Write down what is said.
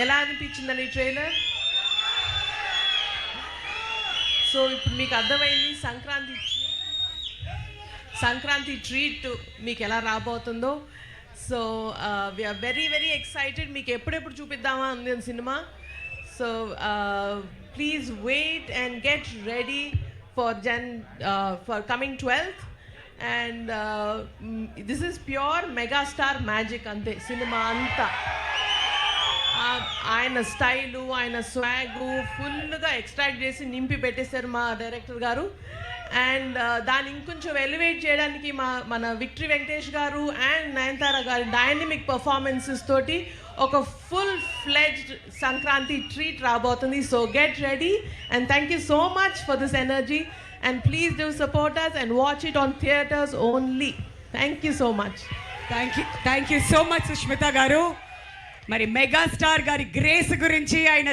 ఎలా అనిపించిందని trailer? So ఇప్పుడు మీకు అర్థమైంది సంక్రాంతి ట్రీట్ మీకు ఎలా రాబోతుందో. So we are very very excited. మీకు ఎప్పుడెప్పుడు చూపిద్దామా ఉంది cinema. So please wait and get ready for coming 12th. And this is pure megastar magic అంతే సినిమా అంతా. ఆయన స్టైలు, ఆయన స్వాగు ఫుల్గా ఎక్స్ట్రాక్ట్ చేసి నింపి పెట్టేశారు మా డైరెక్టర్ గారు. అండ్ దాన్ని ఇంకొంచెం ఎలివేట్ చేయడానికి మన విక్టరీ వెంకటేష్ గారు అండ్ నయనతార గారి డైనమిక్ పర్ఫార్మెన్సెస్ తోటి ఒక ఫుల్ ఫ్లెడ్జ్డ్ సంక్రాంతి ట్రీట్ రాబోతుంది. So get ready and thank you so much for this energy and please do support us and watch it on theatres only. Thank you so much. Thank you so much Sushmita గారు. మరి megastar గారి grace గురించి ఆయన